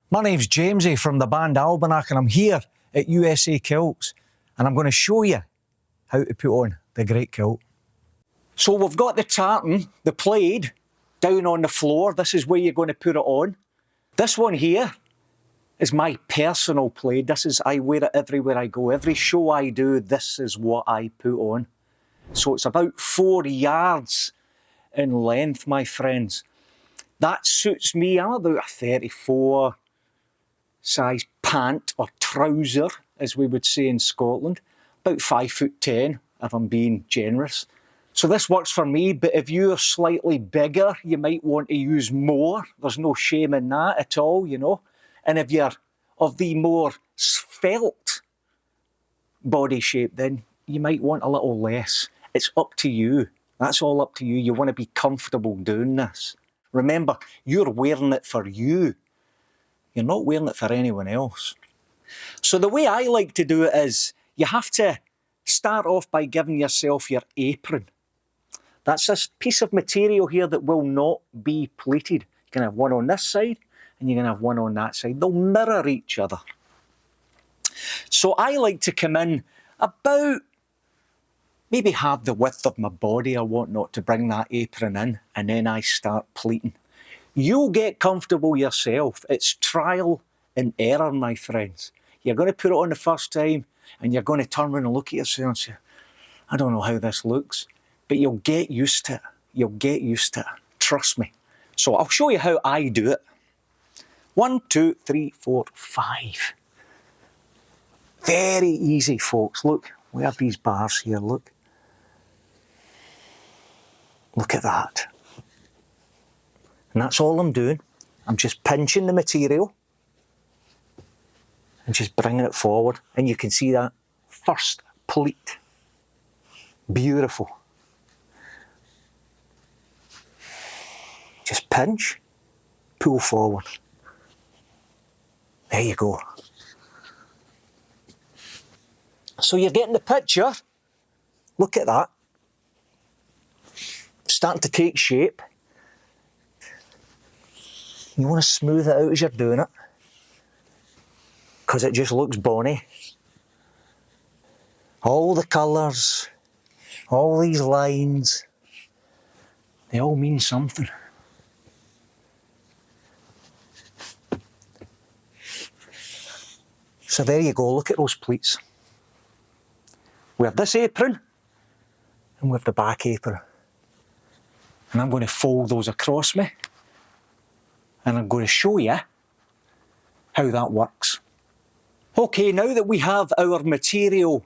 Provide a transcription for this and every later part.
My name's Jamesie from the band Albannach, and I'm here at USA Kilts, and I'm going to show you how to put on the great kilt. So we've got the tartan, the plaid, down on the floor. This is where you're going to put it on. This one here is my personal plaid. I wear it everywhere I go. Every show I do, this is what I put on. So it's about 4 yards in length, my friends. That suits me. I'm about a 34 size pant or trouser, as we would say in Scotland. About 5'10", if I'm being generous. So this works for me, but if you're slightly bigger, you might want to use more. There's no shame in that at all, you know. And if you're of the more svelte body shape, then you might want a little less. It's up to you. That's all up to you. You want to be comfortable doing this. Remember, you're wearing it for you. You're not wearing it for anyone else. So the way I like to do it is, you have to start off by giving yourself your apron. That's this piece of material here that will not be pleated. You can have one on this side, and you can have one on that side. They'll mirror each other. So I like to come in about maybe half the width of my body or whatnot to bring that apron in, and then I start pleating. You'll get comfortable yourself. It's trial and error, my friends. You're going to put it on the first time, and you're going to turn around and look at yourself and say, I don't know how this looks, but you'll get used to it. You'll get used to it. Trust me. So I'll show you how I do it. 1, 2, 3, 4, 5. Very easy, folks. Look, we have these bars here, look. Look at that. And that's all I'm doing. I'm just pinching the material and just bringing it forward. And you can see that first pleat. Beautiful. Just pinch, pull forward. There you go. So you're getting the picture. Look at that. Starting to take shape. You want to smooth it out as you're doing it, because it just looks bonny. All the colours, all these lines, they all mean something. So there you go, look at those pleats. We have this apron, and we have the back apron. And I'm going to fold those across me, and I'm going to show you how that works. Okay, now that we have our material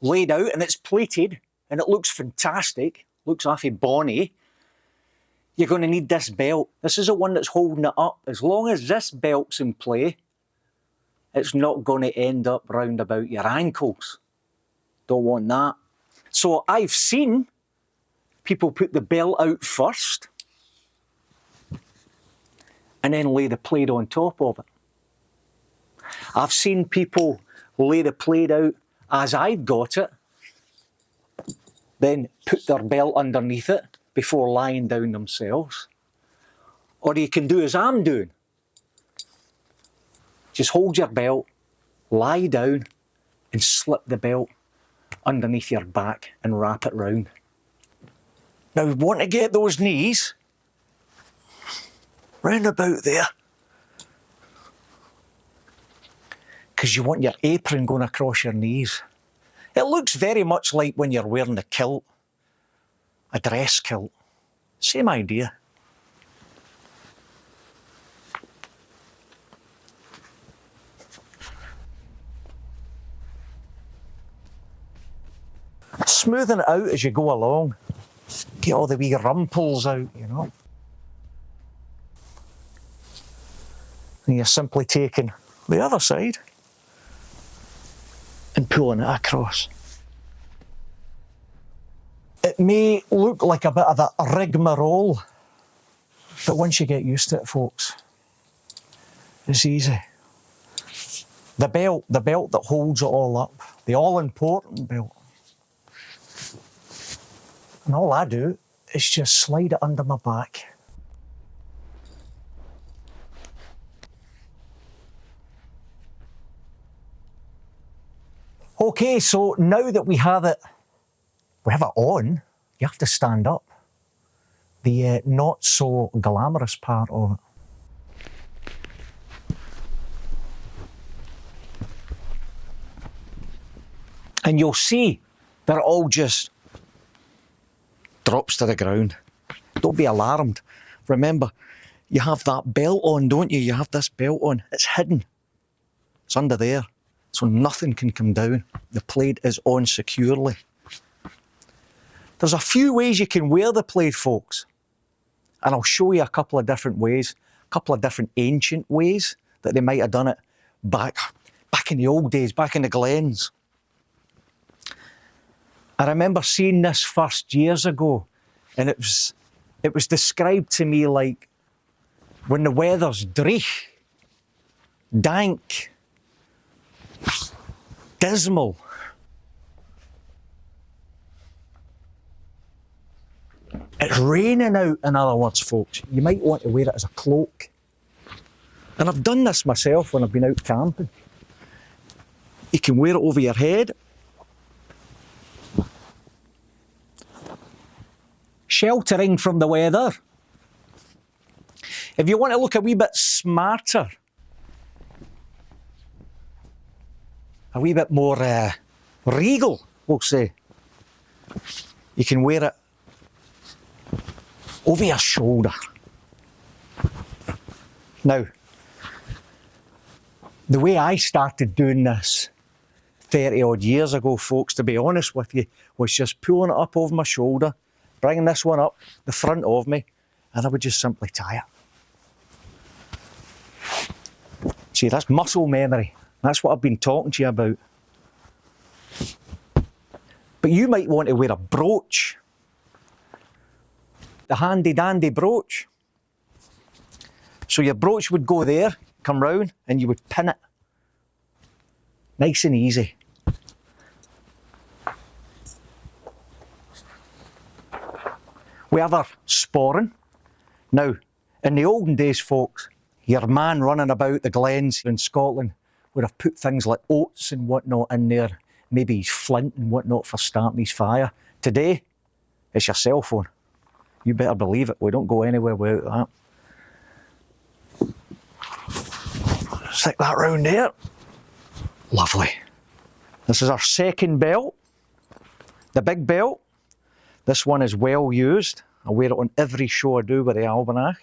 laid out and it's plated and it looks fantastic, looks awfully bonny, you're going to need this belt. This is the one that's holding it up. As long as this belt's in play, it's not going to end up round about your ankles. Don't want that. So I've seen people put the belt out first and then lay the plaid on top of it. I've seen people lay the plaid out as I've got it, then put their belt underneath it before lying down themselves. Or you can do as I'm doing. Just hold your belt, lie down, and slip the belt underneath your back and wrap it round. Now we want to get those knees round about there, because you want your apron going across your knees. It looks very much like when you're wearing a kilt, a dress kilt. Same idea. Smoothing it out as you go along. Get all the wee rumples out, you know. And you're simply taking the other side and pulling it across. It may look like a bit of a rigmarole, but once you get used to it, folks, it's easy. The belt that holds it all up, the all-important belt. And all I do is just slide it under my back. Okay, so now that we have it on, you have to stand up. The not so glamorous part of it. And you'll see that it all just drops to the ground. Don't be alarmed. Remember, you have that belt on, don't you? You have this belt on. It's hidden. It's under there. So nothing can come down. The plaid is on securely. There's a few ways you can wear the plaid, folks. And I'll show you a couple of different ways, a couple of different ancient ways that they might have done it back in the old days, back in the glens. I remember seeing this first years ago, and it was described to me like when the weather's dreich, dank, dismal. It's raining out, in other words, folks. You might want to wear it as a cloak. And I've done this myself when I've been out camping. You can wear it over your head. Sheltering from the weather. If you want to look a wee bit smarter, a wee bit more regal, we'll say, you can wear it over your shoulder. Now, the way I started doing this 30 odd years ago, folks, to be honest with you, was just pulling it up over my shoulder, bringing this one up the front of me, and I would just simply tie it. See, that's muscle memory. That's what I've been talking to you about. But you might want to wear a brooch. The handy dandy brooch. So your brooch would go there, come round, and you would pin it. Nice and easy. We have our sporran. Now, in the olden days, folks, your man running about the glens in Scotland would have put things like oats and whatnot in there, maybe his flint and whatnot for starting his fire. Today, it's your cell phone. You better believe it, we don't go anywhere without that. Stick that round there. Lovely. This is our second belt, the big belt. This one is well used. I wear it on every show I do with the Albannach.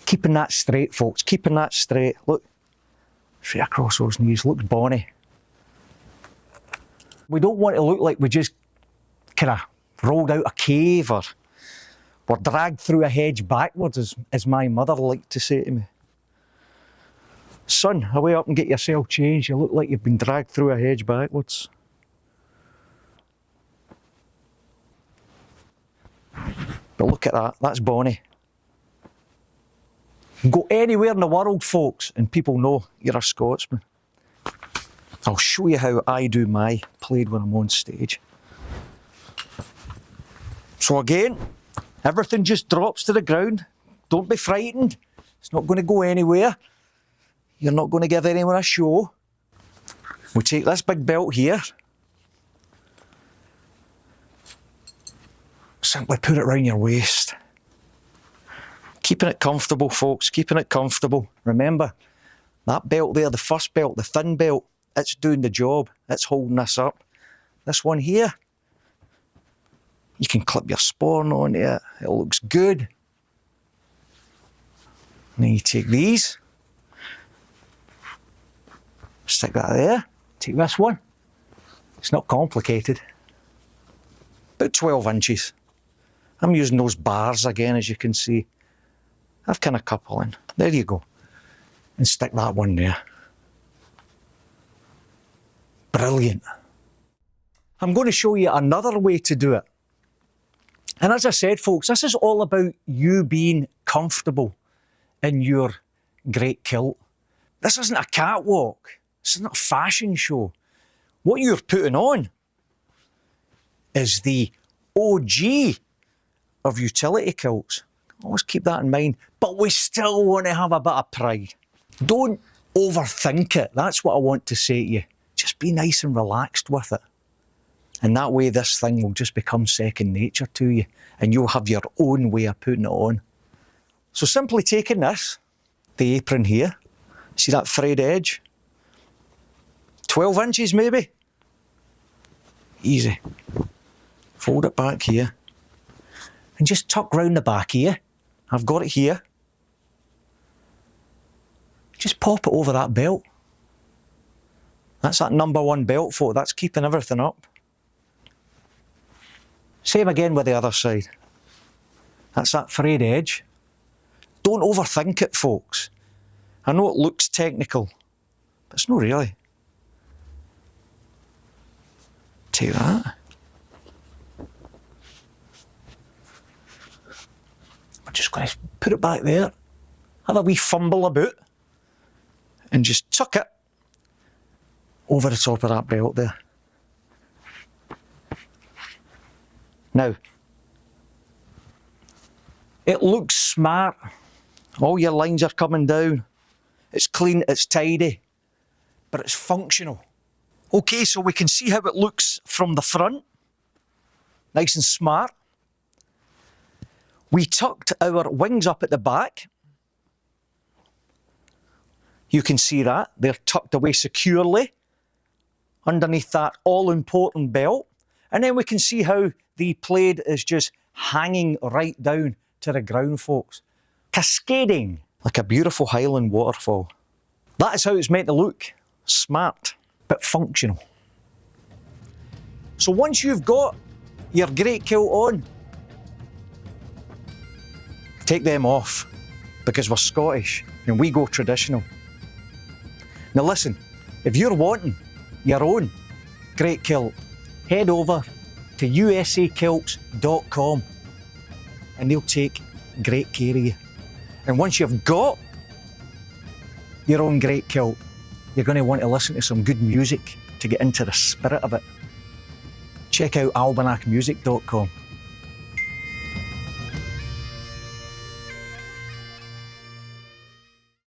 Keeping that straight, folks, keeping that straight. Look, straight across those knees, looks bonny. We don't want to look like we just kind of rolled out a cave or were dragged through a hedge backwards, as my mother liked to say to me. Son, hurry up and get yourself changed. You look like you've been dragged through a hedge backwards. But look at that, that's bonny. You can go anywhere in the world, folks, and people know you're a Scotsman. I'll show you how I do my plaid when I'm on stage. So again, everything just drops to the ground. Don't be frightened. It's not going to go anywhere. You're not going to give anyone a show. We take this big belt here. Simply put it round your waist. Keeping it comfortable, folks, keeping it comfortable. Remember, that belt there, the first belt, the thin belt, it's doing the job. It's holding this up. This one here, you can clip your sporran onto it. It looks good. And then you take these, stick that there, take this one. It's not complicated. About 12 inches. I'm using those bars again, as you can see. I've kind of couple in. There you go. And stick that one there. Brilliant. I'm going to show you another way to do it. And as I said, folks, this is all about you being comfortable in your great kilt. This isn't a catwalk. It's not a fashion show. What you're putting on is the OG of utility kilts. Always keep that in mind. But we still want to have a bit of pride. Don't overthink it. That's what I want to say to you. Just be nice and relaxed with it. And that way this thing will just become second nature to you. And you'll have your own way of putting it on. So simply taking this, the apron here, see that frayed edge? 12 inches maybe? Easy. Fold it back here. And just tuck round the back here. I've got it here. Just pop it over that belt. That's that #1 belt, folk. That's keeping everything up. Same again with the other side. That's that frayed edge. Don't overthink it, folks. I know it looks technical, but it's not really. Take that. We're just going to put it back there. Have a wee fumble about. And just tuck it over the top of that belt there. Now, it looks smart. All your lines are coming down. It's clean, it's tidy, but it's functional. Okay, so we can see how it looks from the front. Nice and smart. We tucked our wings up at the back. You can see that. They're tucked away securely underneath that all-important belt. And then we can see how the plaid is just hanging right down to the ground, folks. Cascading like a beautiful Highland waterfall. That is how it's meant to look. Smart, but functional. So once you've got your great kilt on, take them off, because we're Scottish and we go traditional. Now listen, if you're wanting your own great kilt, head over to usakilts.com and they'll take great care of you. And once you've got your own great kilt, you're going to want to listen to some good music to get into the spirit of it. Check out albannachmusic.com.